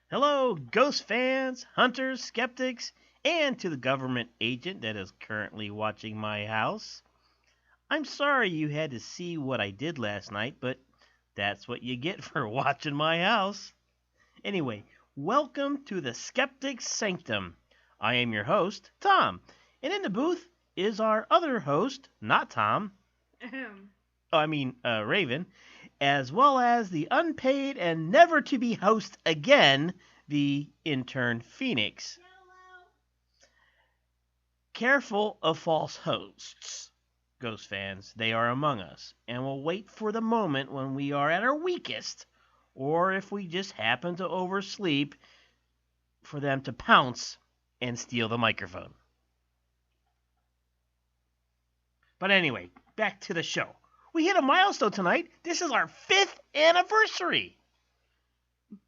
Hello, ghost fans, hunters, skeptics, and to the government agent that is currently watching my house. I'm sorry you had to see what I did last night, but that's what you get for watching my house. Anyway, welcome to the Skeptic's Sanctum. I am your host, Tom, and in the booth is our other host, not Tom. Raven, as well as the unpaid and never to be host again, the intern Phoenix. Careful of false hosts, Ghost fans. They are among us, and will wait for the moment when we are at our weakest, or if we just happen to oversleep, for them to pounce and steal the microphone. But anyway, back to the show. We hit a milestone tonight. This is our 5th anniversary.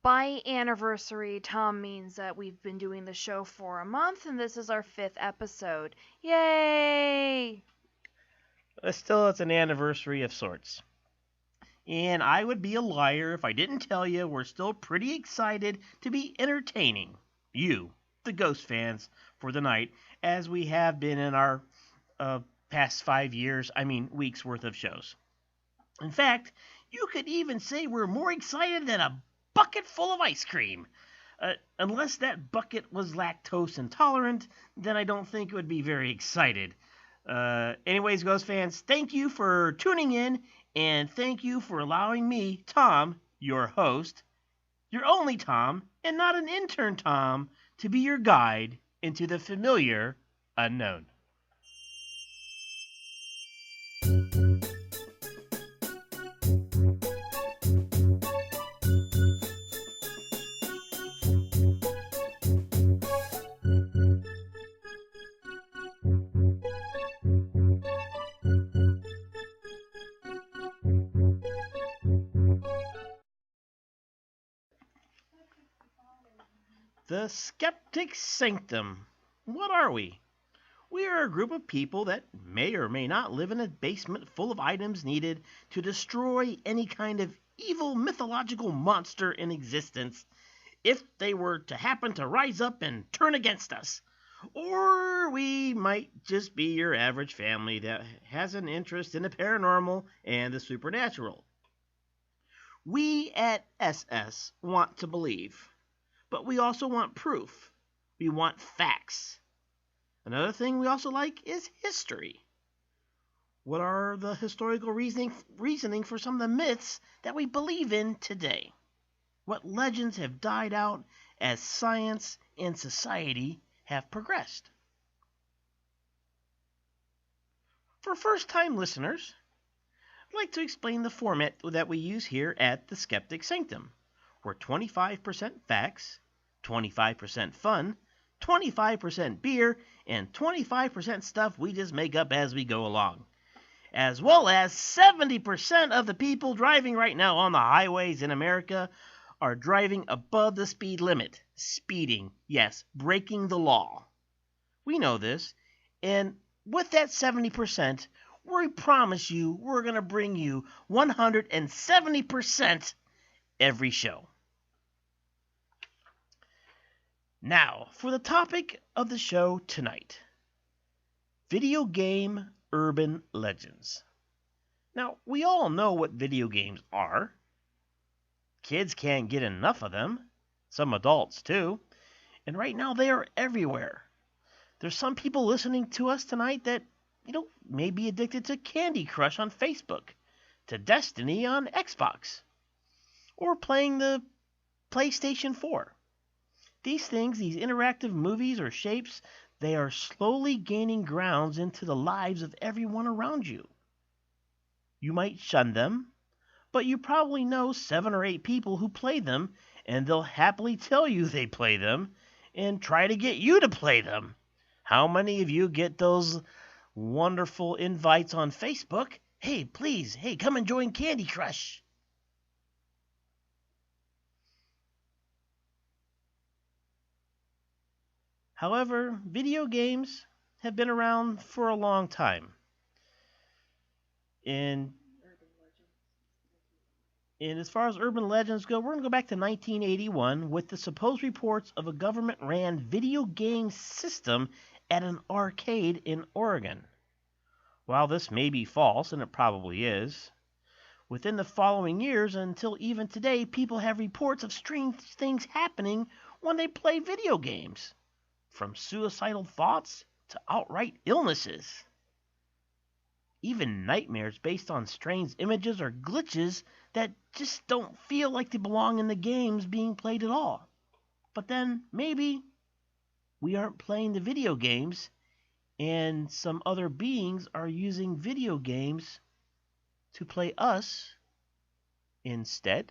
By anniversary, Tom means that we've been doing the show for a month, and this is our 5th episode. Yay! Still, it's an anniversary of sorts. And I would be a liar if I didn't tell you we're still pretty excited to be entertaining you, the Ghost fans, for the night, as we have been in our past 5 years, weeks worth of shows. In fact, you could even say we're more excited than a bucket full of ice cream. Unless that bucket was lactose intolerant, then I don't think it would be very excited. Anyways, Ghost fans, thank you for tuning in, and thank you for allowing me, Tom, your host, your only Tom, and not an intern Tom, to be your guide into the familiar unknown. The Skeptic's Sanctum. What are we? We are a group of people that may or may not live in a basement full of items needed to destroy any kind of evil mythological monster in existence if they were to happen to rise up and turn against us. Or we might just be your average family that has an interest in the paranormal and the supernatural. We at SS want to believe. But we also want proof. We want facts. Another thing we also like is history. What are the historical reasoning for some of the myths that we believe in today? What legends have died out as science and society have progressed? For first-time listeners, I'd like to explain the format that we use here at the Skeptic Sanctum. We're 25% facts, 25% fun, 25% beer, and 25% stuff we just make up as we go along. As well as 70% of the people driving right now on the highways in America are driving above the speed limit. Speeding, yes, breaking the law. We know this, and with that 70%, we promise you we're going to bring you 170% every show. Now, for the topic of the show tonight. Video game urban legends. Now, we all know what video games are. Kids can't get enough of them. Some adults, too. And right now, they are everywhere. There's some people listening to us tonight that, may be addicted to Candy Crush on Facebook, to Destiny on Xbox, or playing the PlayStation 4. These things, these interactive movies or shapes, they are slowly gaining grounds into the lives of everyone around you. You might shun them, but you probably know 7 or 8 people who play them, and they'll happily tell you they play them and try to get you to play them. How many of you get those wonderful invites on Facebook? Hey, please, come and join Candy Crush. However, video games have been around for a long time. In And as far as urban legends go, we're going to go back to 1981 with the supposed reports of a government ran video game system at an arcade in Oregon. While this may be false, and it probably is, within the following years until even today, people have reports of strange things happening when they play video games, from suicidal thoughts to outright illnesses. Even nightmares based on strange images or glitches that just don't feel like they belong in the games being played at all. But then maybe we aren't playing the video games and some other beings are using video games to play us instead.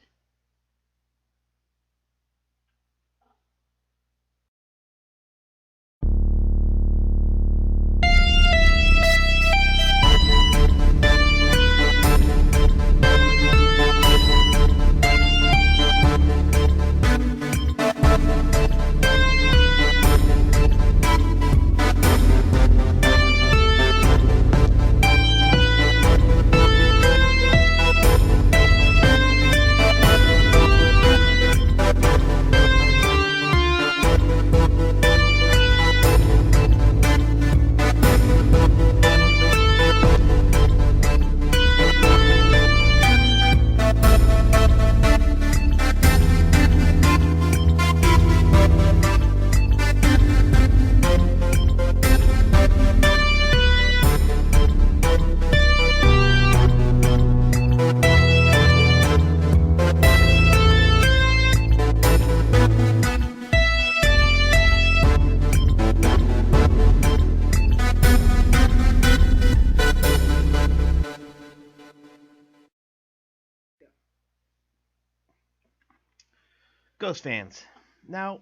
Ghost fans. Now,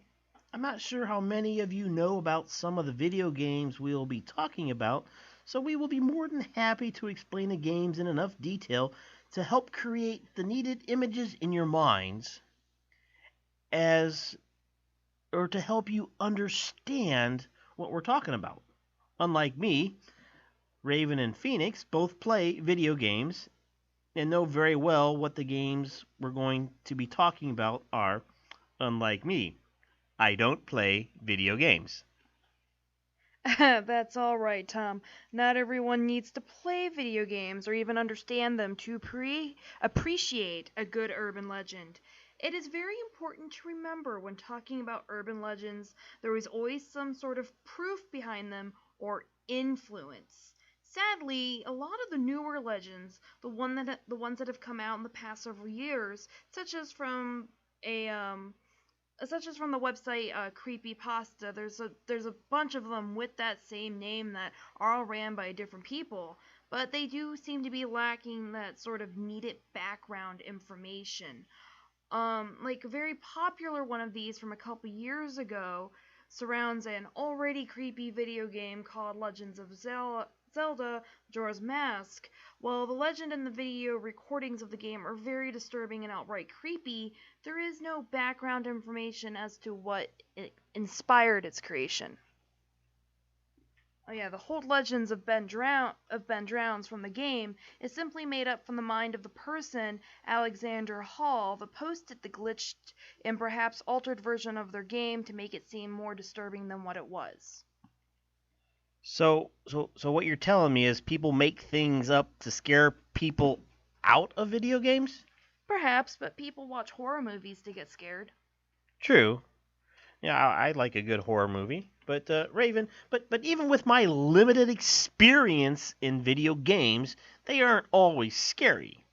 I'm not sure how many of you know about some of the video games we'll be talking about, so we will be more than happy to explain the games in enough detail to help create the needed images in your minds as or to help you understand what we're talking about. Unlike me, Raven and Phoenix both play video games and know very well what the games we're going to be talking about are. Unlike me, I don't play video games. That's all right, Tom. Not everyone needs to play video games or even understand them to appreciate a good urban legend. It is very important to remember when talking about urban legends, there is always some sort of proof behind them or influence. Sadly, a lot of the newer legends, the ones that have come out in the past several years, a such as from the website Creepypasta. There's a bunch of them with that same name that are all ran by different people, but they do seem to be lacking that sort of needed background information. Like a very popular one of these from a couple years ago surrounds an already creepy video game called Legends of Zelda Majora's Mask. While the legend and the video recordings of the game are very disturbing and outright creepy, there is no background information as to what inspired its creation. Oh yeah, the whole legends of Ben Drowns from the game is simply made up from the mind of the person, Alexander Hall, that posted the glitched and perhaps altered version of their game to make it seem more disturbing than what it was. So what you're telling me is people make things up to scare people out of video games? Perhaps, but people watch horror movies to get scared. True. Yeah, I like a good horror movie. But Raven, but even with my limited experience in video games, they aren't always scary.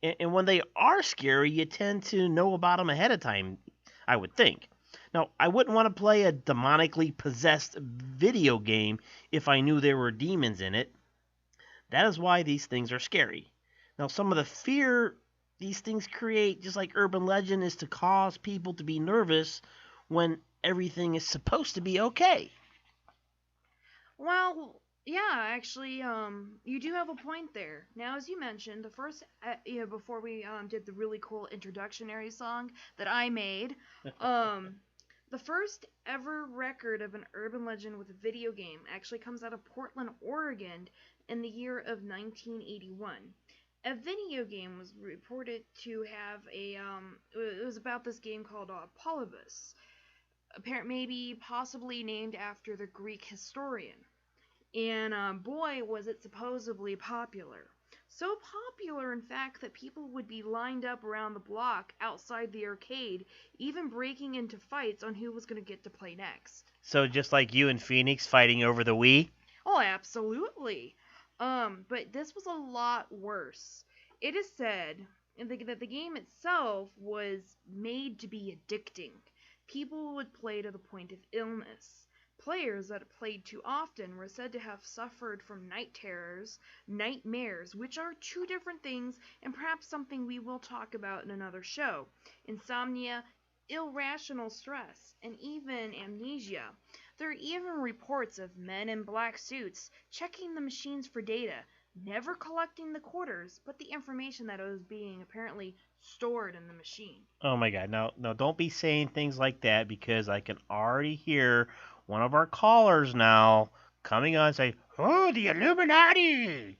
And when they are scary, you tend to know about them ahead of time, I would think. Now, I wouldn't want to play a demonically possessed video game if I knew there were demons in it. That is why these things are scary. Now, some of the fear these things create, just like urban legend, is to cause people to be nervous when everything is supposed to be okay. Well, yeah, actually, you do have a point there. Now, as you mentioned, the first, before we did the really cool introductionary song that I made, the first ever record of an urban legend with a video game actually comes out of Portland, Oregon in the year of 1981. a video game was reported to have it was about this game called Polybus, apparent maybe possibly named after the Greek historian. And boy, was it supposedly popular. So popular, in fact, that people would be lined up around the block outside the arcade, even breaking into fights on who was going to get to play next. So just like you and Phoenix fighting over the Wii? Oh, absolutely. But this was a lot worse. It is said that the game itself was made to be addicting. People would play to the point of illness. Players that played too often were said to have suffered from night terrors, nightmares, which are two different things and perhaps something we will talk about in another show. Insomnia, irrational stress, and even amnesia. There are even reports of men in black suits checking the machines for data, never collecting the quarters, but the information that was being apparently stored in the machine. Oh my God! Now, don't be saying things like that because I can already hear one of our callers now coming on and say, "Oh, the Illuminati!"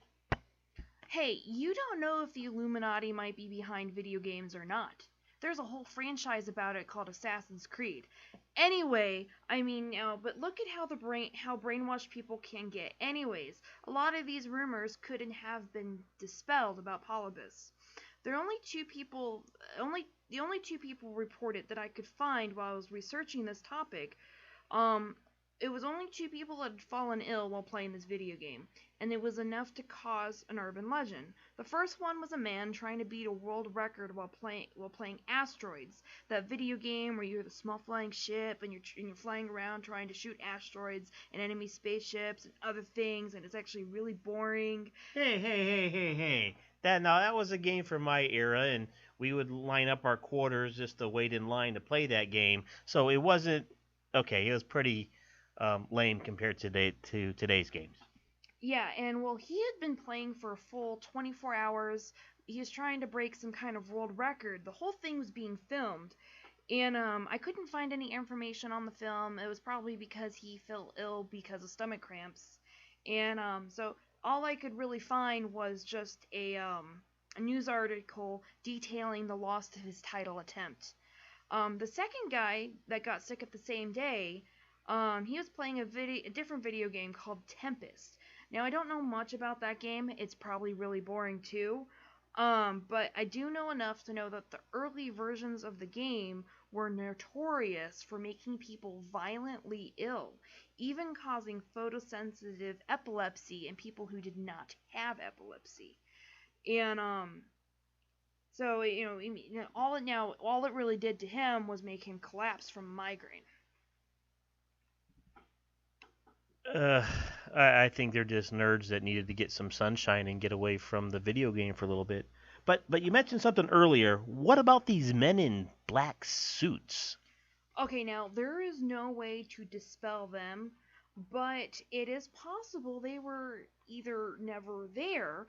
Hey, you don't know if the Illuminati might be behind video games or not. There's a whole franchise about it called Assassin's Creed. Anyway, but look at how brainwashed people can get. Anyways, a lot of these rumors couldn't have been dispelled about Polybus. There are the only two people reported that I could find while I was researching this topic. It was only two people that had fallen ill while playing this video game, and it was enough to cause an urban legend. The first one was a man trying to beat a world record while playing Asteroids, that video game where you're the small flying ship and you're flying around trying to shoot asteroids and enemy spaceships and other things, and it's actually really boring. Hey! That was a game from my era, and we would line up our quarters just to wait in line to play that game. So it wasn't okay. It was pretty lame compared to today's games. Yeah, and well, he had been playing for a full 24 hours. He was trying to break some kind of world record. The whole thing was being filmed, and I couldn't find any information on the film. It was probably because he felt ill because of stomach cramps, and so all I could really find was just a news article detailing the loss of his title attempt. The second guy that got sick at the same day, he was playing a different video game called Tempest. Now, I don't know much about that game. It's probably really boring too. But I do know enough to know that the early versions of the game were notorious for making people violently ill, even causing photosensitive epilepsy in people who did not have epilepsy. And so all it really did to him was make him collapse from migraine. I think they're just nerds that needed to get some sunshine and get away from the video game for a little bit. But you mentioned something earlier. What about these men in black suits? Okay, now there is no way to dispel them, but it is possible they were either never there,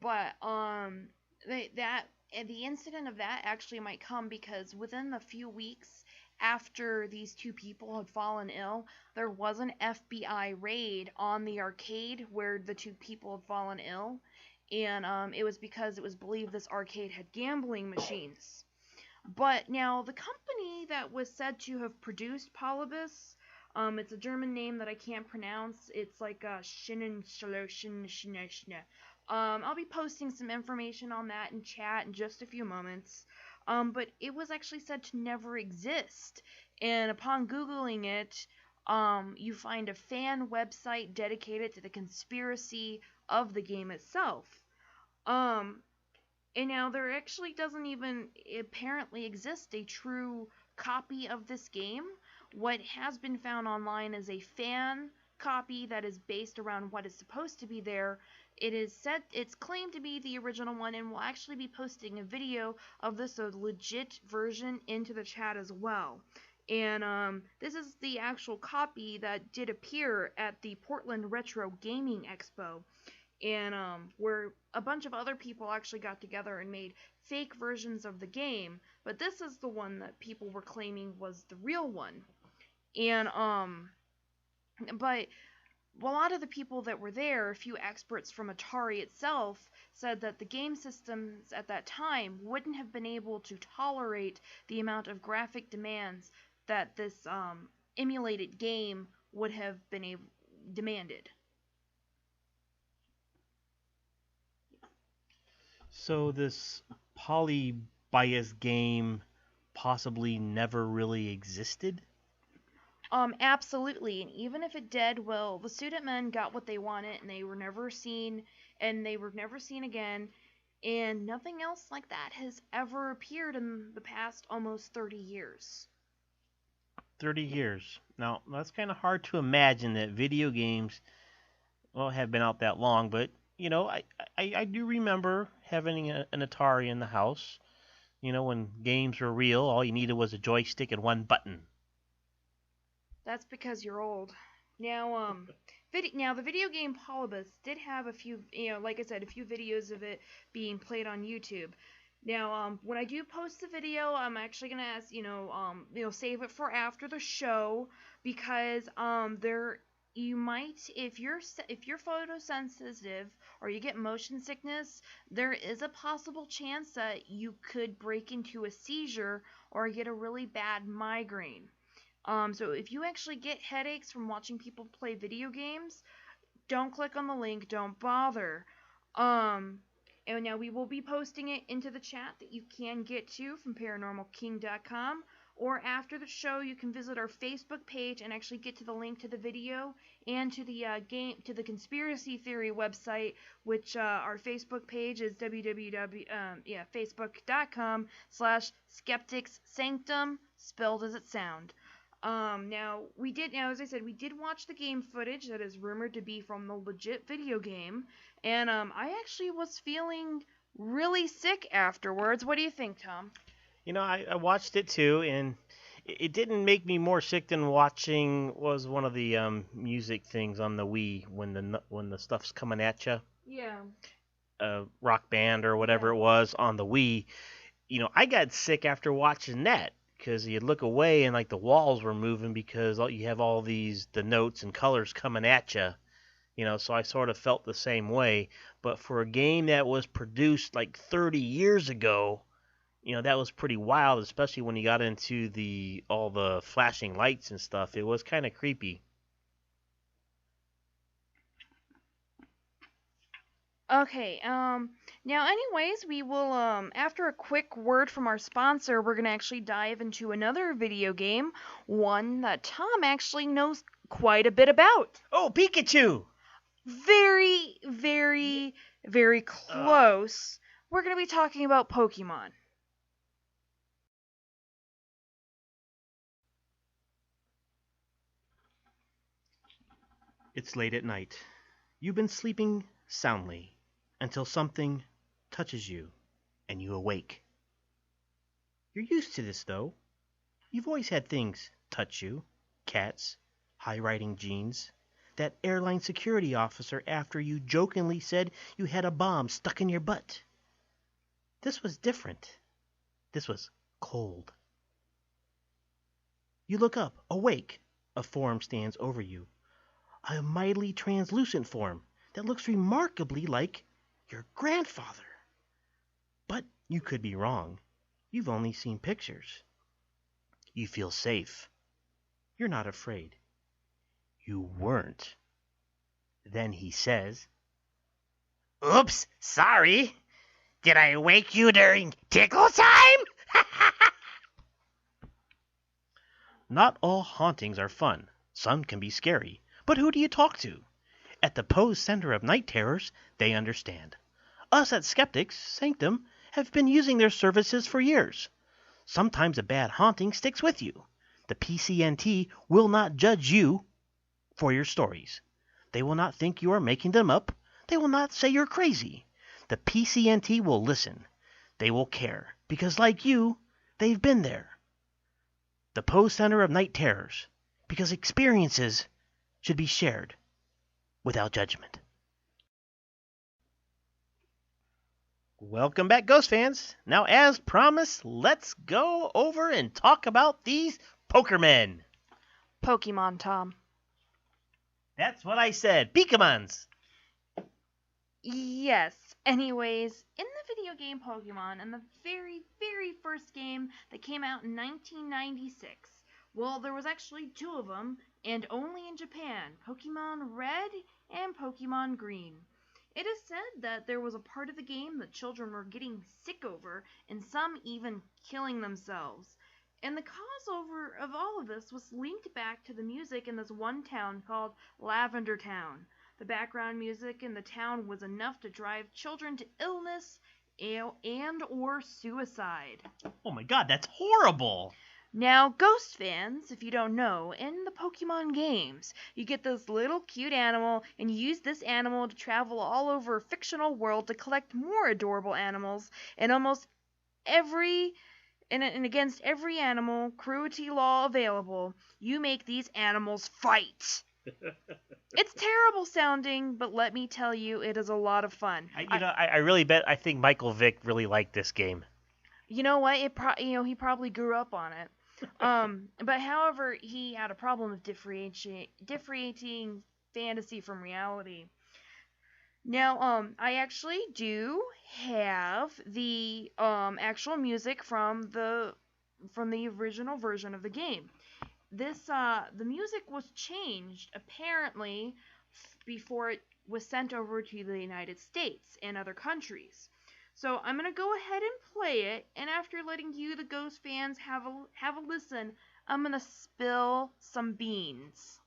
but the incident of that actually might come because within the few weeks after these two people had fallen ill, there was an FBI raid on the arcade where the two people had fallen ill, and it was because it was believed this arcade had gambling machines. But now the company that was said to have produced Polybus, it's a German name that I can't pronounce. It's like I'll be posting some information on that in chat in just a few moments. But it was actually said to never exist. And upon Googling it, you find a fan website dedicated to the conspiracy of the game itself. And now there actually doesn't even apparently exist a true copy of this game. What has been found online is a fan copy that is based around what is supposed to be there. It's claimed to be the original one, and we'll actually be posting a video of this, a legit version, into the chat as well. And this is the actual copy that did appear at the Portland Retro Gaming Expo, and where a bunch of other people actually got together and made fake versions of the game, but this is the one that people were claiming was the real one. And but a lot of the people that were there, a few experts from Atari itself, said that the game systems at that time wouldn't have been able to tolerate the amount of graphic demands that this emulated game would have been demanded. So this polybias game possibly never really existed? Absolutely, and even if it did, well, the student men got what they wanted, and they were never seen again, and nothing else like that has ever appeared in the past almost 30 years. 30 years. Now, that's kind of hard to imagine that video games, well, have been out that long, but, I do remember having an Atari in the house. When games were real, all you needed was a joystick and one button. That's because you're old. Now, the video game Polybus did have a few, like I said, a few videos of it being played on YouTube. Now, when I do post the video, I'm actually gonna ask, save it for after the show, because you might, if you're photosensitive or you get motion sickness, there is a possible chance that you could break into a seizure or get a really bad migraine. So if you actually get headaches from watching people play video games, don't click on the link, don't bother. And now we will be posting it into the chat that you can get to from paranormalking.com, or after the show you can visit our Facebook page and actually get to the link to the video and to the the conspiracy theory website, which our Facebook page is facebook.com/skeptics sanctum, spelled as it sound. Now, as I said, we did watch the game footage that is rumored to be from the legit video game, and I actually was feeling really sick afterwards. What do you think, Tom? I watched it too, and it didn't make me more sick than watching one of the music things on the Wii when the stuff's coming at you. Yeah. Rock Band or whatever it was on the Wii. I got sick after watching that, because you'd look away and like the walls were moving because you have all the notes and colors coming at you. So I sort of felt the same way. But for a game that was produced like 30 years ago, that was pretty wild, especially when you got into all the flashing lights and stuff. It was kind of creepy. Okay, now anyways, we will, after a quick word from our sponsor, we're gonna actually dive into another video game, one that Tom actually knows quite a bit about. Oh, Pikachu! Very, very, very close. We're gonna be talking about Pokemon. It's late at night. You've been sleeping soundly until something touches you and you awake. You're used to this, though. You've always had things touch you. Cats, high-riding jeans, that airline security officer after you jokingly said you had a bomb stuck in your butt. This was different. This was cold. You look up, awake. A form stands over you. A mightily translucent form that looks remarkably like your grandfather. But you could be wrong. You've only seen pictures. You feel safe. You're not afraid. You weren't. Then he says, "Oops, sorry. Did I wake you during tickle time?" Not all hauntings are fun. Some can be scary. But who do you talk to? At the Poe's Center of Night Terrors, they understand. Us at Skeptics, Sanctum, have been using their services for years. Sometimes a bad haunting sticks with you. The PCNT will not judge you for your stories. They will not think you are making them up. They will not say you're crazy. The PCNT will listen. They will care, because like you, they've been there. The Poe Center of Night Terrors, because experiences should be shared without judgment. Welcome back, Ghost fans. Now, as promised, let's go over and talk about these Pokermen. Pokemon, Tom. That's what I said. Pokemons. Yes. Anyways, in the video game Pokemon, in the very, very first game that came out in 1996, well, there was actually two of them, and only in Japan, Pokemon Red and Pokemon Green. It is said that there was a part of the game that children were getting sick over, and some even killing themselves. And the cause over of all of this was linked back to the music in this one town called Lavender Town. The background music in the town was enough to drive children to illness and or suicide. Oh my god, that's horrible. Now, Ghost fans, if you don't know, in the Pokemon games, you get this little cute animal, and you use this animal to travel all over a fictional world to collect more adorable animals, and almost every and against every animal cruelty law available, you make these animals fight. It's terrible sounding, but let me tell you, it is a lot of fun. I really bet I think Michael Vick really liked this game. You know what? He probably grew up on it. But however, he had a problem with differentiating fantasy from reality. Now, I actually do have the actual music from the original version of the game. The music was changed apparently before it was sent over to the United States and other countries. So I'm gonna go ahead and play it, and after letting you, the Ghost fans, have a listen, I'm gonna spill some beans.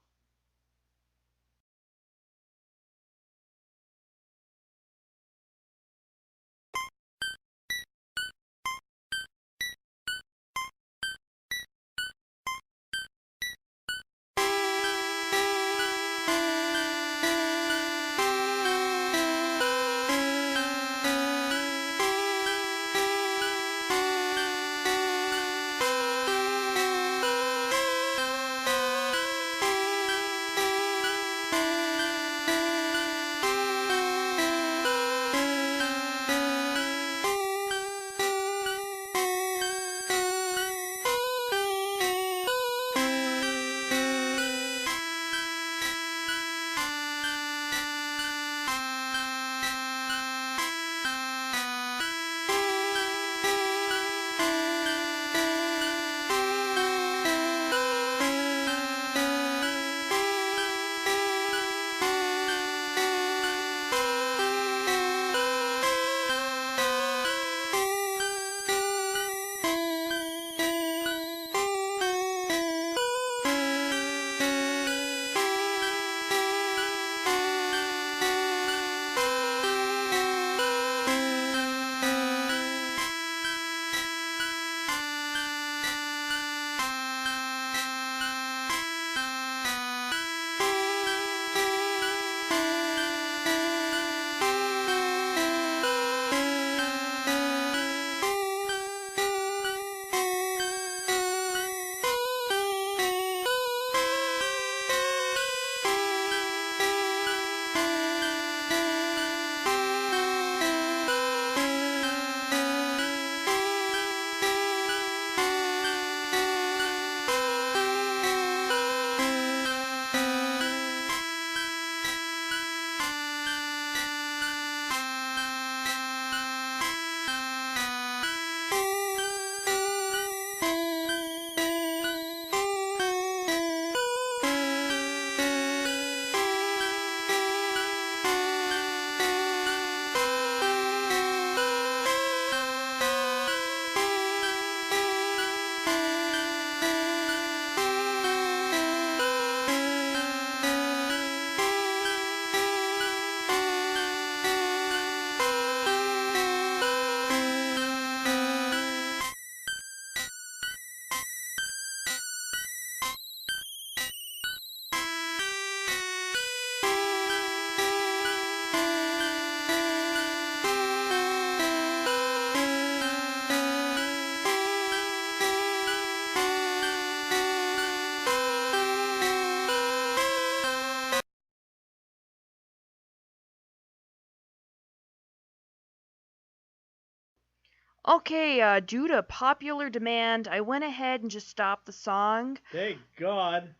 Okay, due to popular demand, I went ahead and just stopped the song. Thank God.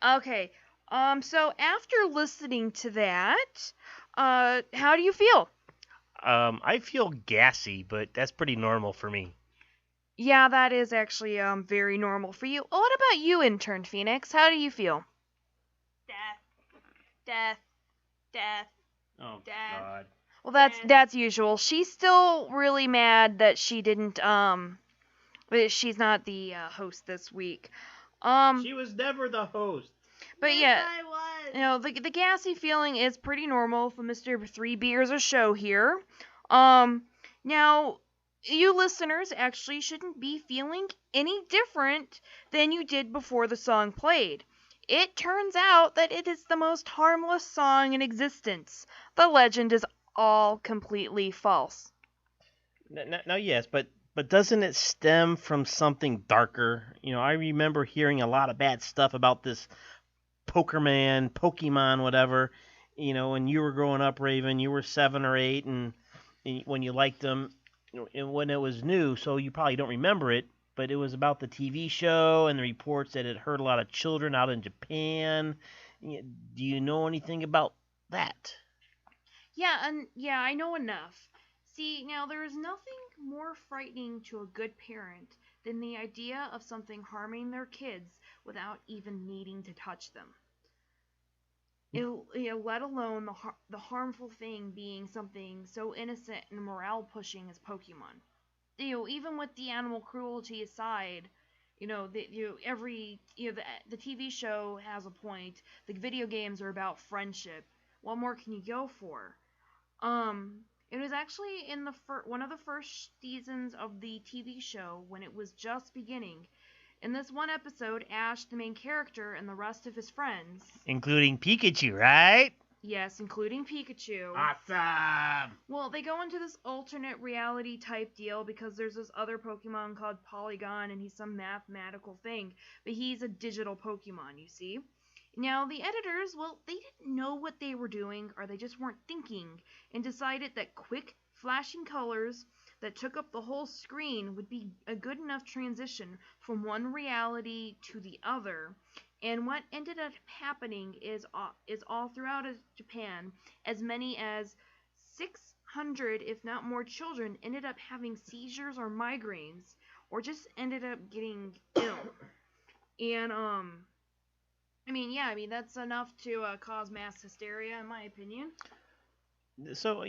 Okay, So after listening to that, how do you feel? I feel gassy, but that's pretty normal for me. Yeah, that is actually very normal for you. What about you, intern Phoenix? How do you feel? Death, death, death, Oh death. God. Well, that's usual. She's still really mad that that she's not the host this week. She was never the host. But yeah, the gassy feeling is pretty normal for Mr. Three Beers a show here. Now you listeners actually shouldn't be feeling any different than you did before the song played. It turns out that it is the most harmless song in existence. The legend is all completely false. No, yes, but doesn't it stem from something darker? I remember hearing a lot of bad stuff about this Pokemon, whatever. When you were growing up, Raven, you were 7 or 8, and when you liked them, and when it was new, so you probably don't remember it. But it was about the TV show and the reports that it hurt a lot of children out in Japan. Do you know anything about that? Yeah, I know enough. See, now there is nothing more frightening to a good parent than the idea of something harming their kids without even needing to touch them. Let alone the harmful thing being something so innocent and morale pushing as Pokemon. Even with the animal cruelty aside, the TV show has a point. The video games are about friendship. What more can you go for? It was actually in one of the first seasons of the TV show when it was just beginning. In this one episode, Ash, the main character, and the rest of his friends, Including Pikachu, right? yes, including Pikachu, Awesome! well, they go into this alternate reality type deal because there's this other Pokemon called Polygon and he's some mathematical thing, but he's a digital Pokemon, you see? Now, the editors, well, they didn't know what they were doing, or they just weren't thinking, and decided that quick, flashing colors that took up the whole screen would be a good enough transition from one reality to the other. And what ended up happening is all throughout Japan, as many as 600, if not more, children ended up having seizures or migraines, or just ended up getting ill. And that's enough to cause mass hysteria, in my opinion. So,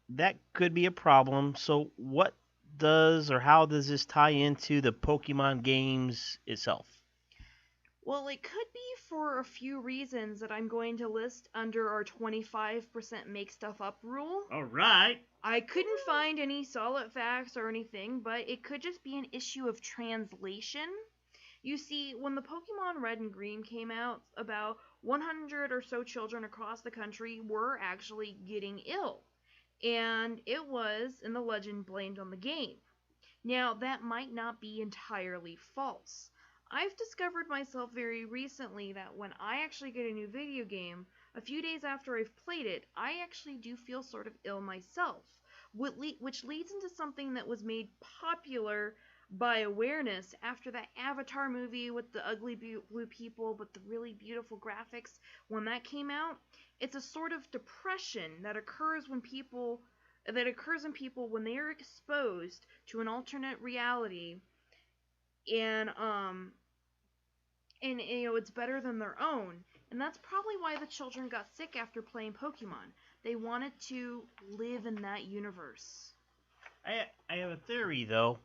that could be a problem. So, what does or how does this tie into the Pokemon games itself? Well, it could be for a few reasons that I'm going to list under our 25% make stuff up rule. All right. I couldn't find any solid facts or anything, but it could just be an issue of translation. You see, when the Pokemon Red and Green came out, about 100 or so children across the country were actually getting ill. And it was, in the legend, blamed on the game. Now, that might not be entirely false. I've discovered myself very recently that when I actually get a new video game, a few days after I've played it, I actually do feel sort of ill myself, which leads into something that was made popular by awareness after that Avatar movie with the ugly blue people but the really beautiful graphics. When that came out, it's a sort of depression that occurs in people when they are exposed to an alternate reality, and it's better than their own. And that's probably why the children got sick after playing Pokemon. They wanted to live in that universe. I have a theory, though.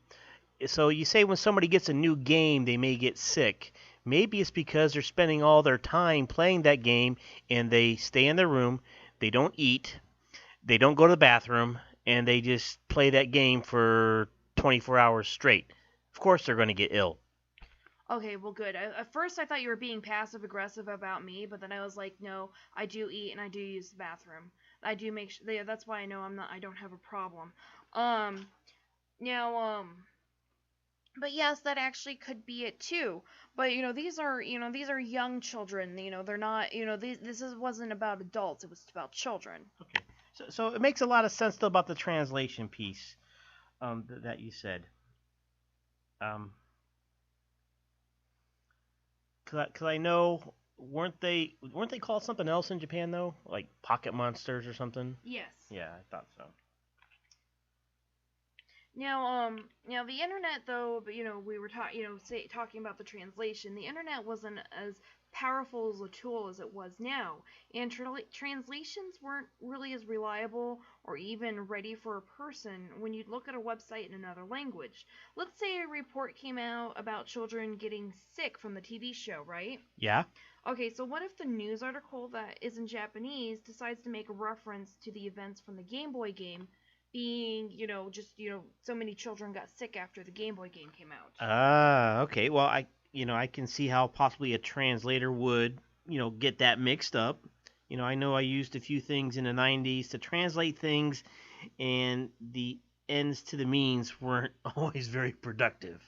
So you say when somebody gets a new game, they may get sick. Maybe it's because they're spending all their time playing that game and they stay in their room, they don't eat, they don't go to the bathroom, and they just play that game for 24 hours straight. Of course they're going to get ill. Okay, well, good. At first, I thought you were being passive aggressive about me, but then I was like, no, I do eat and I do use the bathroom. I do make sure. That's why I know I don't have a problem. Now, but yes, that actually could be it too. But these are young children. They're not. Wasn't about adults. It was about children. Okay. So it makes a lot of sense though about the translation piece that you said. Because I know weren't they called something else in Japan though? Like pocket monsters or something? Yes. Yeah, I thought so. Now the internet, though, but we were talking about the translation. The internet wasn't as powerful as a tool as it was now, and translations weren't really as reliable or even ready for a person when you'd look at a website in another language. Let's say a report came out about children getting sick from the TV show, right? Yeah. Okay, so what if the news article that is in Japanese decides to make a reference to the events from the Game Boy game being, so many children got sick after the Game Boy game came out? Ah, okay. Well, I can see how possibly a translator would, get that mixed up. I know I used a few things in the 90s to translate things, and the ends to the means weren't always very productive.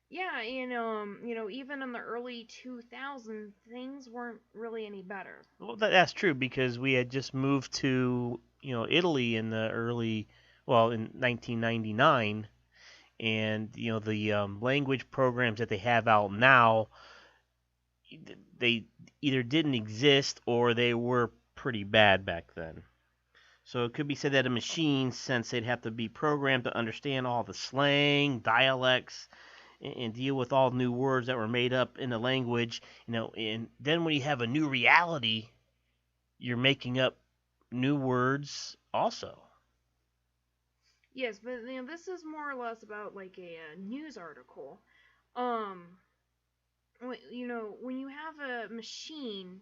Yeah, even in the early 2000s, things weren't really any better. Well, that's true because we had just moved to, Italy in the in 1999, and the language programs that they have out now, they either didn't exist or they were pretty bad back then. So it could be said that a machine, since they'd have to be programmed to understand all the slang, dialects, and deal with all new words that were made up in the language, and then when you have a new reality, you're making up new words also. Yes, but this is more or less about like a news article. Um, when you have a machine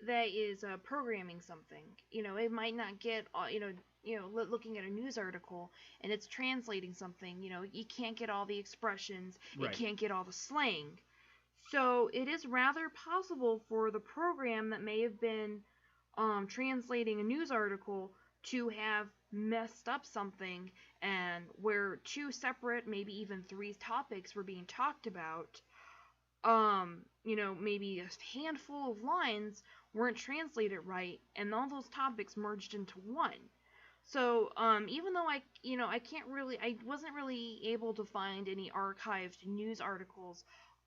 that is programming something, it might not get, looking at a news article and it's translating something, you can't get all the expressions, it Right. can't get all the slang. So it is rather possible for the program that may have been translating a news article to have messed up something, and where two separate, maybe even three topics were being talked about, maybe a handful of lines weren't translated right, and all those topics merged into one. So, even though I wasn't really able to find any archived news articles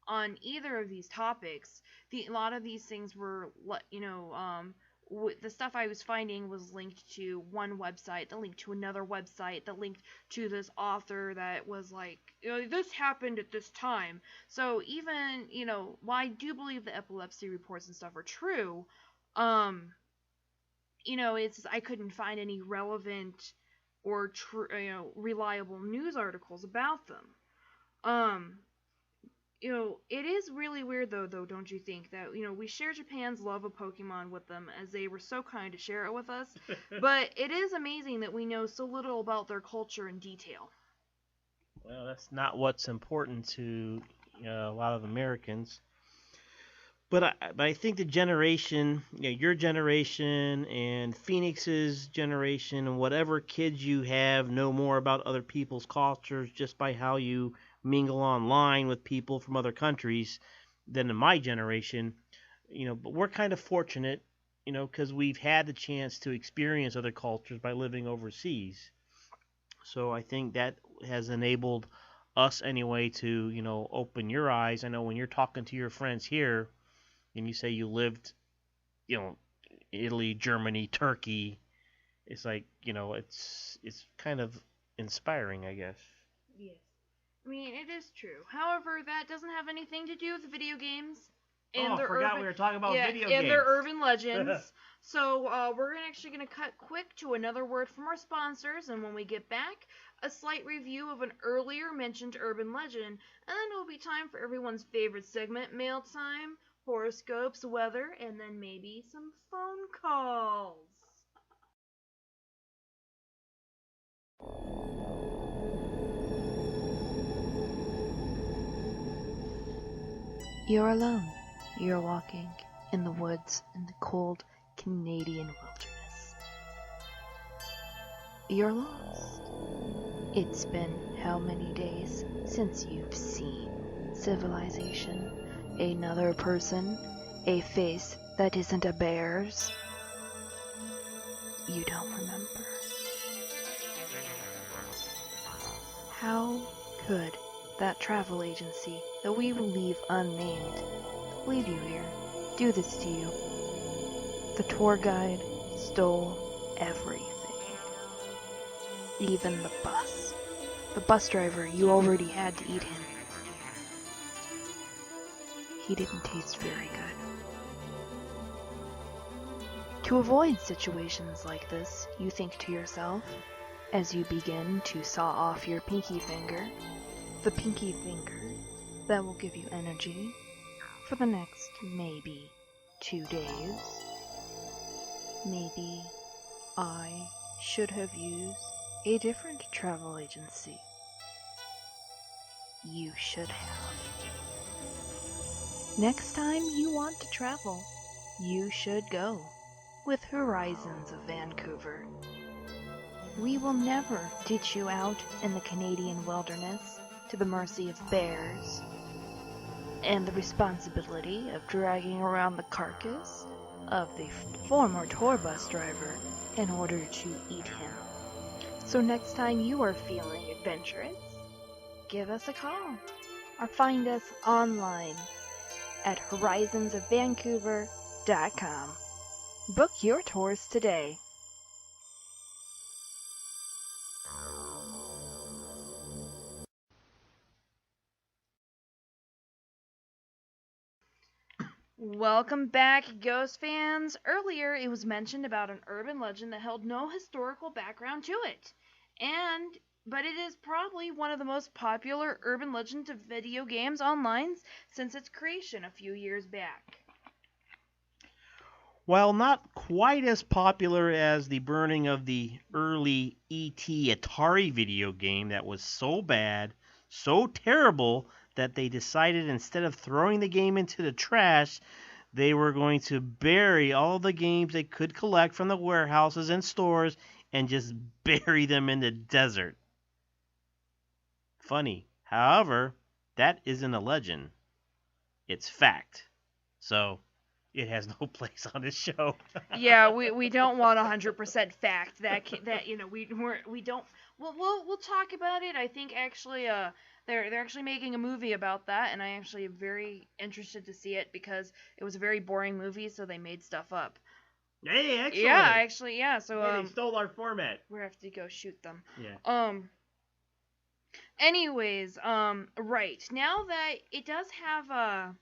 on either of these topics. A lot of these things were, the stuff I was finding was linked to one website, that linked to another website, that linked to this author that was like, this happened at this time. So even, while I do believe the epilepsy reports and stuff are true, I couldn't find any relevant or reliable news articles about them. It is really weird though, don't you think, that, we share Japan's love of Pokemon with them, as they were so kind to share it with us, but it is amazing that we know so little about their culture in detail. Well, that's not what's important to a lot of Americans. But I think the generation, your generation and Phoenix's generation and whatever kids you have know more about other people's cultures just by how you mingle online with people from other countries than in my generation. But we're kind of fortunate, because we've had the chance to experience other cultures by living overseas. So I think that has enabled us anyway to, open your eyes. I know when you're talking to your friends here, and you say you lived, Italy, Germany, Turkey, it's like, it's kind of inspiring, I guess. Yes. I mean, it is true. However, that doesn't have anything to do with video games. And I forgot we were talking about video games. And their urban legends. So we're actually going to cut quick to another word from our sponsors, and when we get back, a slight review of an earlier mentioned urban legend, and then it will be time for everyone's favorite segment, Mail Time, horoscopes, weather, and then maybe some phone calls. You're alone. You're walking in the woods in the cold Canadian wilderness. You're lost. It's been how many days since you've seen civilization? Another person? A face that isn't a bear's? You don't remember. How could that travel agency that we will leave unnamed leave you here? do this to you. The tour guide stole everything. Even the bus. The bus driver, you already had to eat him. He didn't taste very good. To avoid situations like this, you think to yourself, as you begin to saw off your pinky finger, the pinky finger that will give you energy for the next maybe 2 days. Maybe I should have used a different travel agency. You should have. Next time you want to travel, you should go with Horizons of Vancouver. We will never ditch you out in the Canadian wilderness to the mercy of bears and the responsibility of dragging around the carcass of the former tour bus driver in order to eat him. So next time you are feeling adventurous, give us a call or find us online at horizonsofvancouver.com. Book your tours today. Welcome back, Ghost fans. Earlier, it was mentioned about an urban legend that held no historical background to it. But it is probably one of the most popular urban legends of video games online since its creation a few years back. While not quite as popular as the burning of the early E.T. Atari video game that was so bad, so terrible, that they decided instead of throwing the game into the trash, they were going to bury all the games they could collect from the warehouses and stores and just bury them in the desert. Funny. However, that isn't a legend. It's fact. So, it has no place on this show. Yeah, we don't want 100% fact that we don't. We'll talk about it. I think actually they're actually making a movie about that, and I actually am very interested to see it because it was a very boring movie, so they made stuff up. Hey, excellent. Yeah, actually, yeah. So they stole our format. We have to go shoot them. Yeah. Anyways, right now that it does have that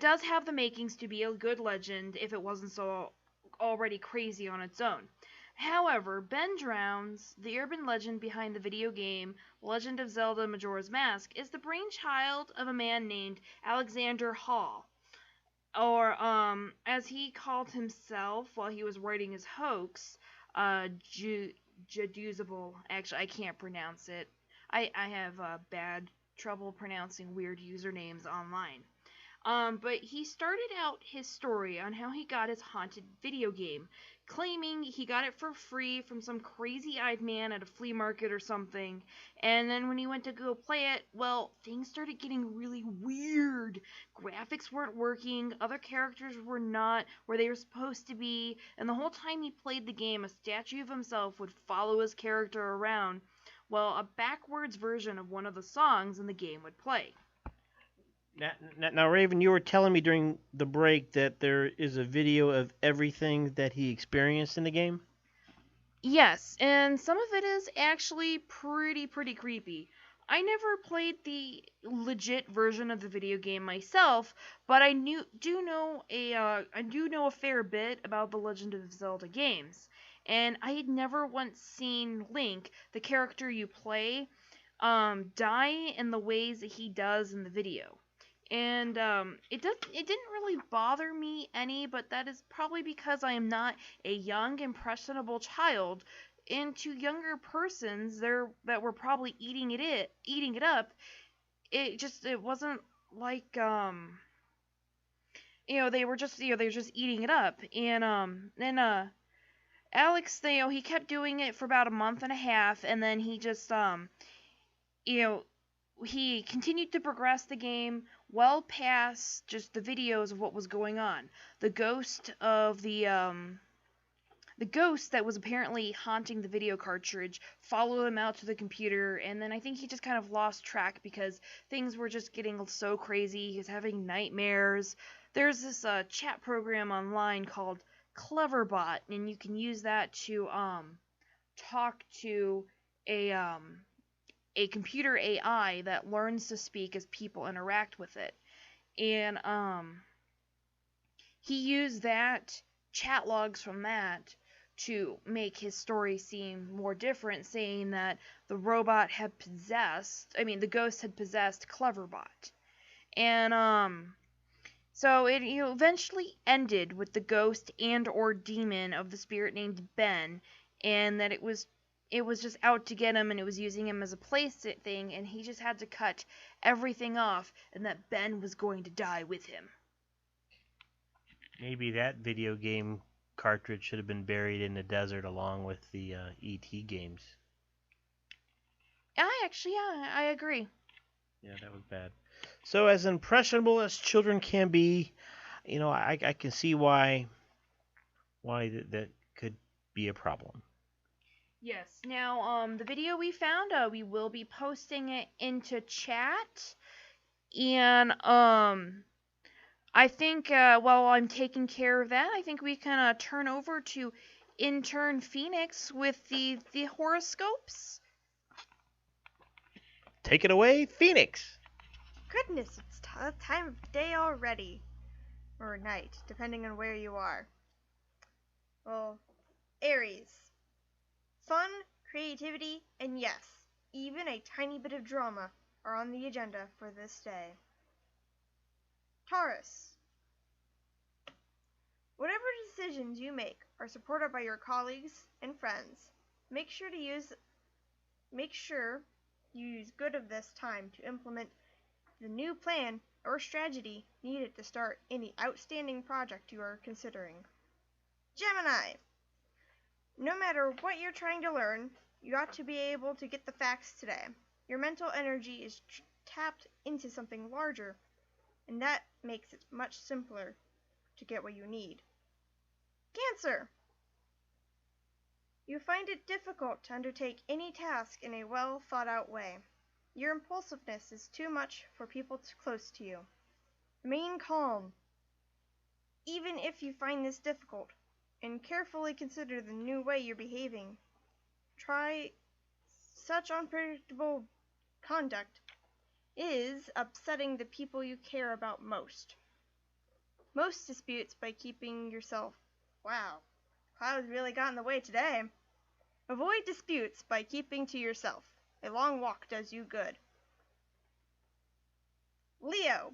does have the makings to be a good legend if it wasn't so already crazy on its own. However, Ben Drown's, the urban legend behind the video game Legend of Zelda Majora's Mask, is the brainchild of a man named Alexander Hall, or as he called himself while he was writing his hoax, Jedusable. Actually, I can't pronounce it. I have bad trouble pronouncing weird usernames online. But he started out his story on how he got his haunted video game, claiming he got it for free from some crazy-eyed man at a flea market or something, and then when he went to go play it, well, things started getting really weird. Graphics weren't working, other characters were not where they were supposed to be, and the whole time he played the game, a statue of himself would follow his character around, while a backwards version of one of the songs in the game would play. Now, Raven, you were telling me during the break that there is a video of everything that he experienced in the game? Yes, and some of it is actually pretty creepy. I never played the legit version of the video game myself, but I do know a fair bit about the Legend of Zelda games, and I had never once seen Link, the character you play, die in the ways that he does in the video. And it didn't really bother me any, but that is probably because I am not a young, impressionable child. And to younger persons that were probably eating it up, it wasn't like they were just eating it up. And Alex, he kept doing it for about a month and a half, and then he just he continued to progress the game well past just the videos of what was going on. The ghost of the the ghost that was apparently haunting the video cartridge followed him out to the computer, and then I think he just kind of lost track because things were just getting so crazy. He was having nightmares. There's this chat program online called Cleverbot, and you can use that to talk to a computer AI that learns to speak as people interact with it. And he used that chat logs from that to make his story seem more different, saying that the ghost had possessed Cleverbot. And so it eventually ended with the ghost and or demon of the spirit named Ben, and that it was just out to get him, and it was using him as a plaything, and he just had to cut everything off, and that Ben was going to die with him. Maybe that video game cartridge should have been buried in the desert along with the E.T. games. I agree. Yeah, that was bad. So as impressionable as children can be, I can see why that could be a problem. Yes. Now, the video we found, we will be posting it into chat, and I think while I'm taking care of that, I think we can turn over to intern Phoenix with the horoscopes. Take it away, Phoenix. Goodness, it's time of day already. Or night, depending on where you are. Well, Aries. Fun, creativity, and yes, even a tiny bit of drama are on the agenda for this day. Taurus. Whatever decisions you make are supported by your colleagues and friends. Make sure you use good of this time to implement the new plan or strategy needed to start any outstanding project you are considering. Gemini. No matter what you're trying to learn, you ought to be able to get the facts today. Your mental energy is tapped into something larger, and that makes it much simpler to get what you need. Cancer. You find it difficult to undertake any task in a well thought out way. Your impulsiveness is too much for people close to you. Remain calm. Even if you find this difficult, and carefully consider the new way you're behaving. Try such unpredictable conduct is upsetting the people you care about most. Most disputes by keeping yourself. Wow, clouds really got in the way today. Avoid disputes by keeping to yourself. A long walk does you good. Leo.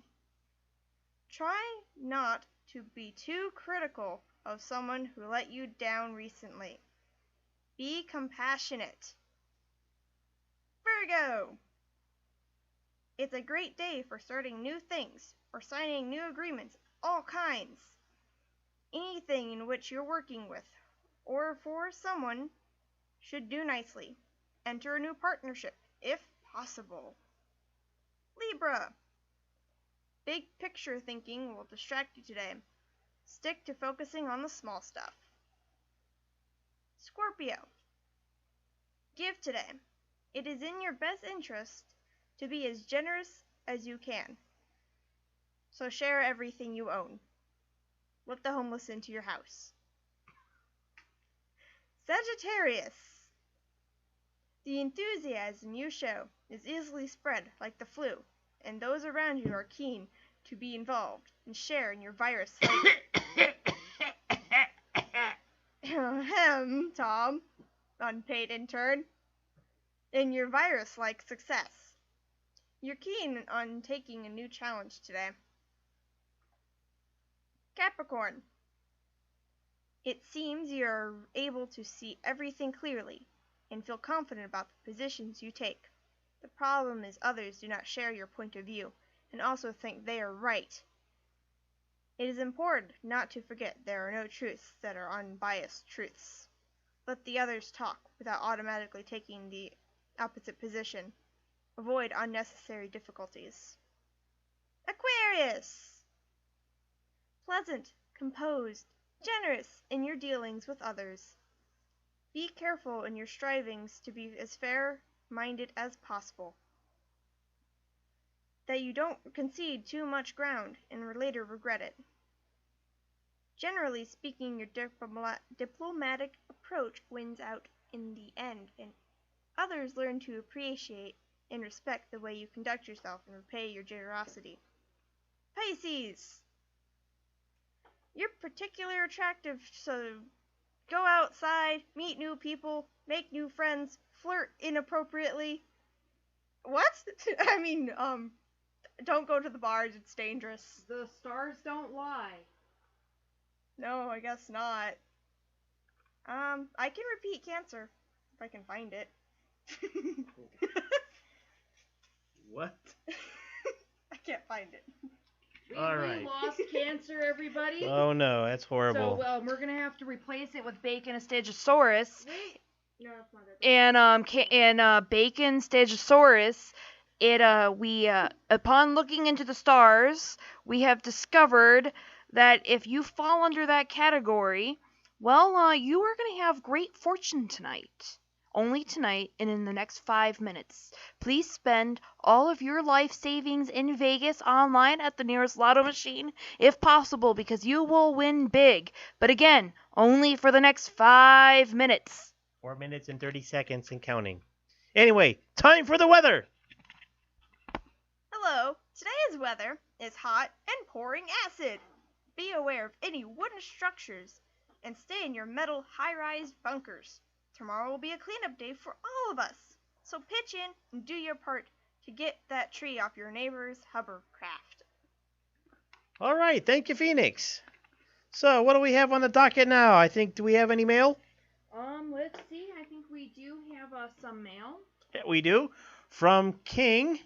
Try not to be too critical of someone who let you down recently. Be compassionate. Virgo. It's a great day for starting new things or signing new agreements, all kinds. Anything in which you're working with or for someone should do nicely. Enter a new partnership, if possible. Libra. Big picture thinking will distract you today. Stick to focusing on the small stuff. Scorpio. Give today. It is in your best interest to be as generous as you can. So share everything you own. Let the homeless into your house. Sagittarius. The enthusiasm you show is easily spread like the flu, and those around you are keen to be involved and share in your virus. Tom, unpaid intern. In your virus-like success. You're keen on taking a new challenge today. Capricorn. It seems you're able to see everything clearly and feel confident about the positions you take. The problem is others do not share your point of view and also think they are right. It is important not to forget there are no truths that are unbiased truths. Let the others talk without automatically taking the opposite position. Avoid unnecessary difficulties. Aquarius. Pleasant, composed, generous in your dealings with others. Be careful in your strivings to be as fair-minded as possible, that you don't concede too much ground and later regret it. Generally speaking, your diplomatic approach wins out in the end, and others learn to appreciate and respect the way you conduct yourself and repay your generosity. Pisces! You're particularly attractive, so go outside, meet new people, make new friends, flirt inappropriately. What? I mean, don't go to the bars, it's dangerous. The stars don't lie. No, I guess not. I can repeat Cancer, if I can find it. What? I can't find it. All right. We lost Cancer, everybody. Oh no, that's horrible. So we're gonna have to replace it with Bacon Stegosaurus. Wait. No, that's not it. And Bacon Stegosaurus. Upon looking into the stars, we have discovered that if you fall under that category, well, you are going to have great fortune tonight. Only tonight and in the next 5 minutes. Please spend all of your life savings in Vegas online at the nearest lotto machine, if possible, because you will win big. But again, only for the next 5 minutes. 4 minutes and 30 seconds and counting. Anyway, time for the weather. Hello. Today's weather is hot and pouring acid. Be aware of any wooden structures and stay in your metal high-rise bunkers. Tomorrow will be a cleanup day for all of us, so pitch in and do your part to get that tree off your neighbor's hovercraft. All right, thank you, Phoenix. So, what do we have on the docket now? Do we have any mail? Let's see. I think we do have some mail. Yeah, we do. From King.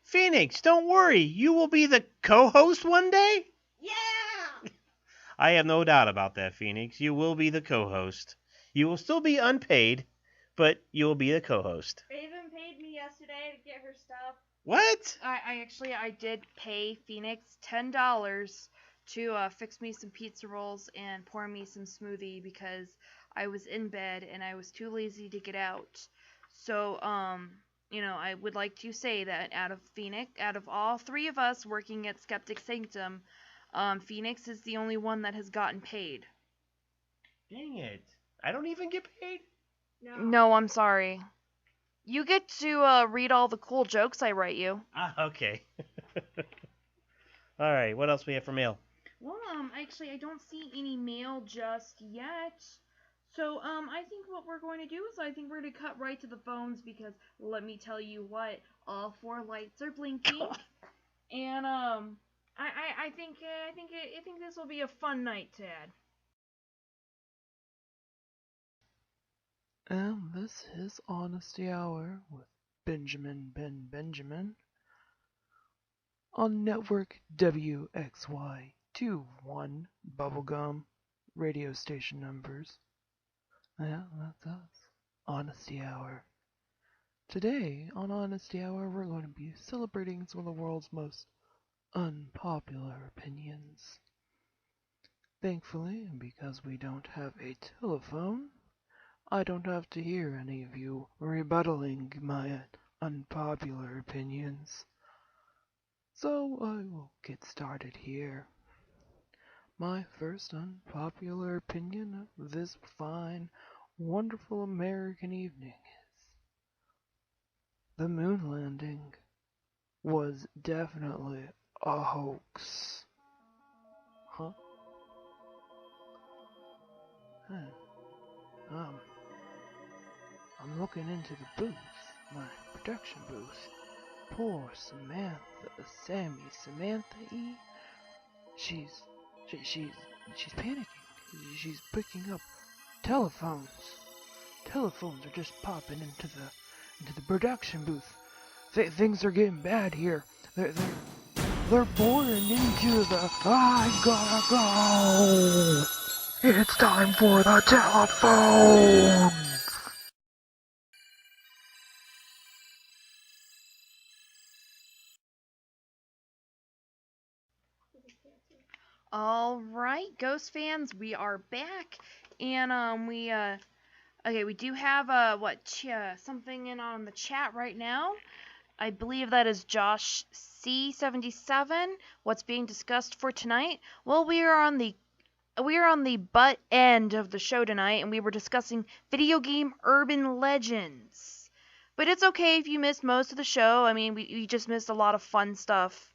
Phoenix, don't worry. You will be the co-host one day? Yeah! I have no doubt about that, Phoenix. You will be the co-host. You will still be unpaid, but you will be the co-host. Raven paid me yesterday to get her stuff. What? I did pay Phoenix $10 to fix me some pizza rolls and pour me some smoothie because I was in bed and I was too lazy to get out. So, I would like to say that out of all three of us working at Skeptic Sanctum, Phoenix is the only one that has gotten paid. Dang it. I don't even get paid? No, I'm sorry. You get to read all the cool jokes I write you. Okay. All right, what else we have for mail? Well, actually, I don't see any mail just yet. So, I think what we're going to do is we're going to cut right to the phones because let me tell you what, all 4 lights are blinking, and I think this will be a fun night, Tad. And this is Honesty Hour with Benjamin on network WXY21 Bubblegum radio station numbers. Yeah, that's us. Honesty Hour. Today, on Honesty Hour, we're going to be celebrating some of the world's most unpopular opinions. Thankfully, because we don't have a telephone, I don't have to hear any of you rebuttaling my unpopular opinions. So I will get started here. My first unpopular opinion of this fine, wonderful American evening is the moon landing was definitely a hoax. Huh? I'm looking into the booth, my production booth. Poor Samantha E. She's panicking. She's picking up telephones. Telephones are just popping into the production booth. Things are getting bad here. They're boring into the. I gotta go. It's time for the telephone. All right, Ghost fans, we are back, and we do have something in on the chat right now. I believe that is Josh C77. What's being discussed for tonight? Well, we are on the butt end of the show tonight, and we were discussing video game urban legends. But it's okay if you missed most of the show. I mean, we just missed a lot of fun stuff.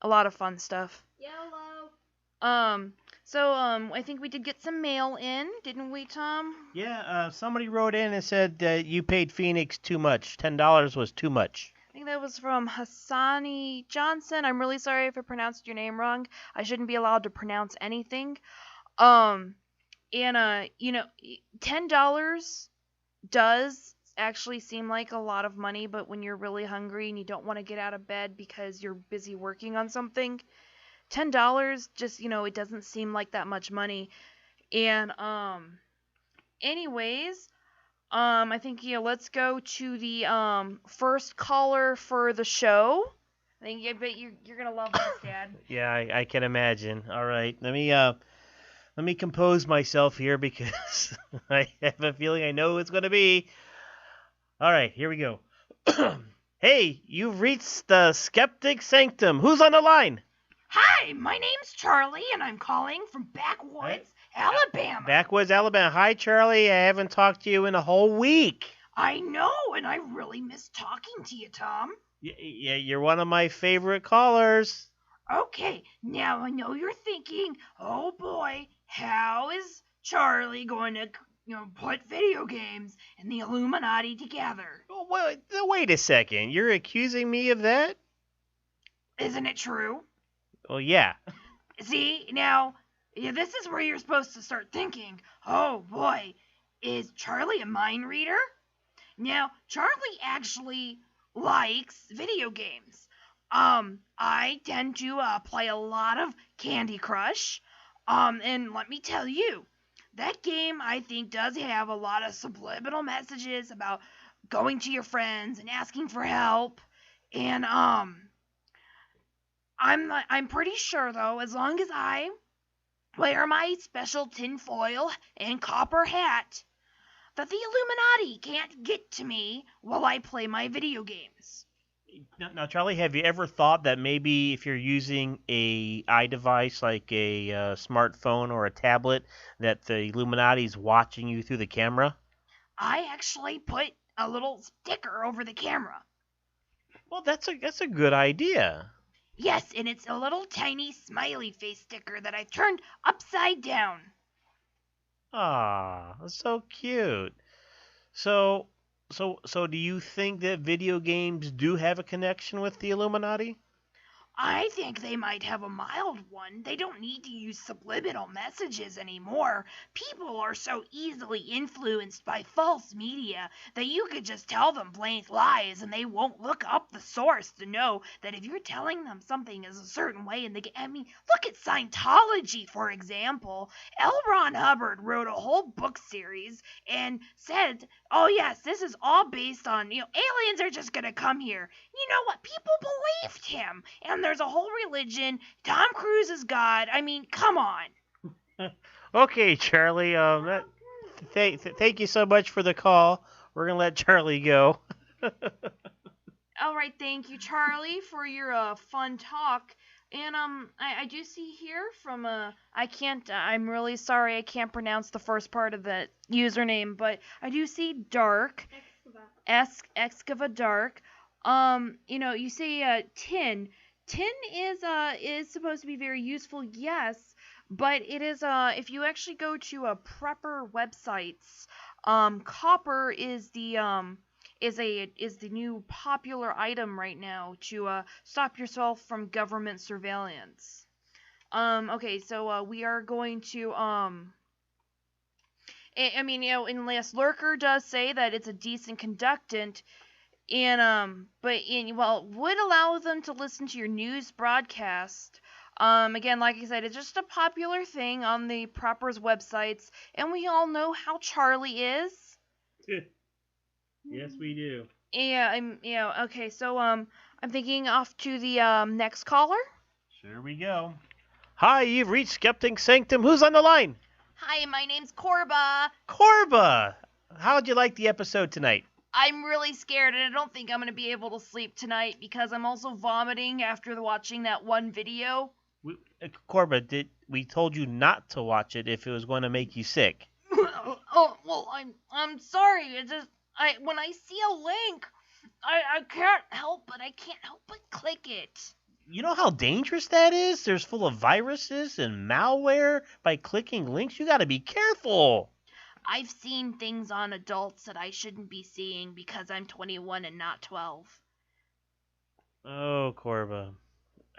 A lot of fun stuff. YOLO. I think we did get some mail in, didn't we, Tom? Yeah, somebody wrote in and said that you paid Phoenix too much. $10 was too much. I think that was from Hassani Johnson. I'm really sorry if I pronounced your name wrong. I shouldn't be allowed to pronounce anything. $10 does actually seem like a lot of money, but when you're really hungry and you don't want to get out of bed because you're busy working on something, $10 just, it doesn't seem like that much money. And anyways, I think let's go to the first caller for the show. I bet you're gonna love this, Dad. Yeah, I can imagine. All right, let me compose myself here because I have a feeling I know who it's gonna be. All right, here we go. Hey, you've reached the Skeptic Sanctum. Who's on the line? Hi, my name's Charlie, and I'm calling from Backwoods, Alabama. Backwoods, Alabama. Hi, Charlie. I haven't talked to you in a whole week. I know, and I really miss talking to you, Tom. Yeah, you're one of my favorite callers. Okay, now I know you're thinking, oh boy, how is Charlie going to, put video games and the Illuminati together? Oh, wait a second. You're accusing me of that? Isn't it true? Well, yeah. See, now, this is where you're supposed to start thinking, oh boy, is Charlie a mind reader? Now, Charlie actually likes video games. I tend to play a lot of Candy Crush. And let me tell you, that game I think does have a lot of subliminal messages about going to your friends and asking for help. And I'm pretty sure though, as long as I wear my special tinfoil and copper hat, that the Illuminati can't get to me while I play my video games. Now, Charlie, have you ever thought that maybe if you're using a iDevice like a smartphone or a tablet, that the Illuminati's watching you through the camera? I actually put a little sticker over the camera. Well, that's a good idea. Yes, and it's a little tiny smiley face sticker that I turned upside down. Ah, that's so cute. So do you think that video games do have a connection with the Illuminati? I think they might have a mild one. They don't need to use subliminal messages anymore. People are so easily influenced by false media that you could just tell them blank lies and they won't look up the source to know that if you're telling them something is a certain way and look at Scientology, for example. L. Ron Hubbard wrote a whole book series and said, oh yes, this is all based on, aliens are just gonna come here. You know what? People believed him. And there's a whole religion. Tom Cruise is God. I mean, come on. Okay, Charlie. Thank you so much for the call. We're gonna let Charlie go. All right, thank you, Charlie, for your fun talk. And I do see here from I'm really sorry I can't pronounce the first part of the username, but I do see Dark, Excava Dark. You say tin. Tin is supposed to be very useful, yes, but it is if you actually go to prepper websites, copper is the new popular item right now to stop yourself from government surveillance. Okay, so we are going to unless Lurker does say that it's a decent conductant. And would allow them to listen to your news broadcast. Again, like I said, it's just a popular thing on the Proper's websites, and we all know how Charlie is. Yes, we do. Yeah, okay, so I'm thinking off to the next caller. Sure we go. Hi, you've reached Skeptic Sanctum. Who's on the line? Hi, my name's Korba. Korba! How'd you like the episode tonight? I'm really scared, and I don't think I'm going to be able to sleep tonight because I'm also vomiting after watching that one video. Korba, we told you not to watch it if it was going to make you sick. Oh, well, I'm sorry. It's just when I see a link, I can't help but click it. You know how dangerous that is? There's full of viruses and malware. By clicking links, you gotta be careful. I've seen things on adults that I shouldn't be seeing because I'm 21 and not 12. Oh, Korba.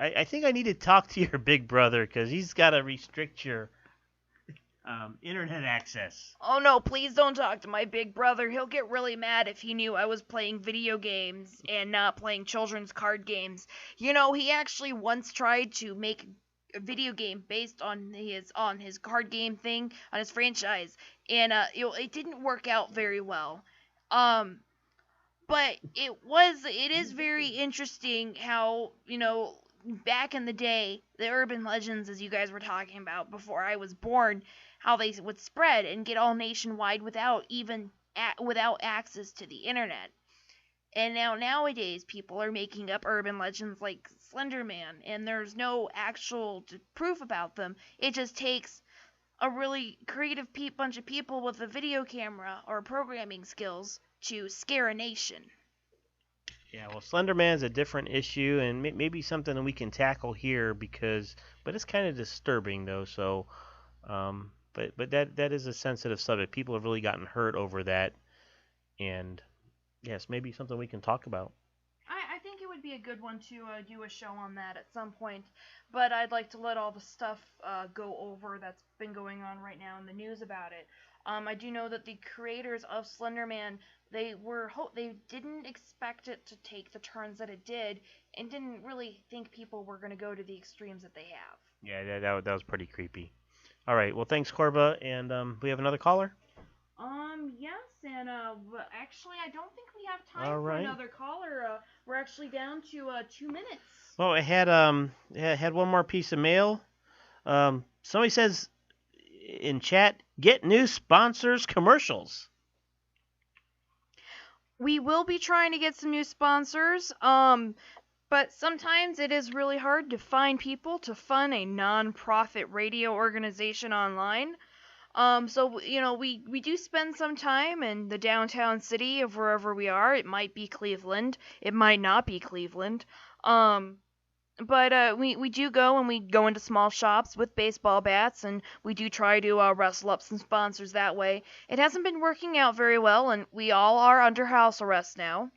I think I need to talk to your big brother because he's got to restrict your internet access. Oh no, please don't talk to my big brother. He'll get really mad if he knew I was playing video games and not playing children's card games. You know, he actually once tried to make a video game based on his card game thing, on his franchise, and it didn't work out very well. But it is very interesting how, back in the day, the urban legends, as you guys were talking about before I was born, how they would spread and get all nationwide without access to the internet. And nowadays, people are making up urban legends like Slender Man, and there's no actual proof about them. It just takes a really creative bunch of people with a video camera or programming skills to scare a nation. Yeah, well, Slender Man's a different issue, and maybe something that we can tackle here but it's kind of disturbing though. So, but that is a sensitive subject. People have really gotten hurt over that, and yes, maybe something we can talk about. I think it would be a good one to do a show on that at some point, but I'd like to let all the stuff go over that's been going on right now in the news about it. I do know that the creators of Slender Man, they didn't expect it to take the turns that it did, and didn't really think people were going to go to the extremes that they have. Yeah, that was pretty creepy. All right, well, thanks, Korba, and we have another caller. Yes, and but actually, I don't think we have time All for right. another caller. We're actually down to 2 minutes. Well, I had one more piece of mail. Somebody says in chat, get new sponsors commercials. We will be trying to get some new sponsors. But sometimes it is really hard to find people to fund a non-profit radio organization online. So, we do spend some time in the downtown city of wherever we are. It might be Cleveland. It might not be Cleveland. But we do go, and we go into small shops with baseball bats, and we do try to wrestle up some sponsors that way. It hasn't been working out very well, and we all are under house arrest now.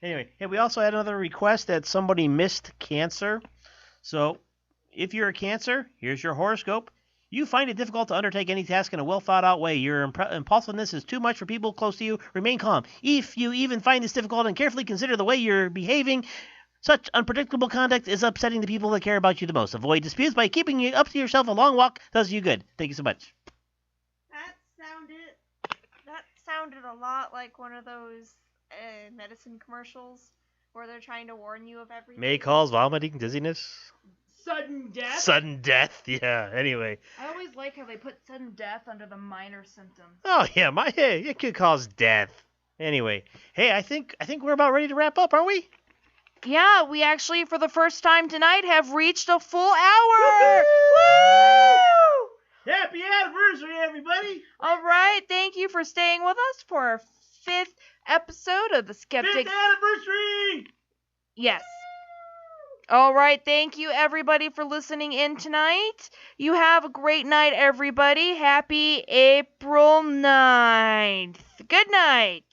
Anyway, hey, we also had another request that somebody missed Cancer. So, if you're a Cancer, here's your horoscope. You find it difficult to undertake any task in a well-thought-out way. Your impulsiveness is too much for people close to you. Remain calm. If you even find this difficult and carefully consider the way you're behaving, such unpredictable conduct is upsetting the people that care about you the most. Avoid disputes by keeping it up to yourself. A long walk does you good. Thank you so much. That sounded a lot like one of those medicine commercials where they're trying to warn you of everything. May cause vomiting, dizziness. Sudden death? Sudden death, yeah. Anyway. I always like how they put sudden death under the minor symptoms. Oh, yeah, it could cause death. Anyway, hey, I think we're about ready to wrap up, aren't we? Yeah, we actually, for the first time tonight, have reached a full hour! Woo! Happy anniversary, everybody! All right, thank you for staying with us for our 5th episode of the Skeptic... 5th anniversary! Yes. All right, thank you, everybody, for listening in tonight. You have a great night, everybody. Happy April 9th. Good night.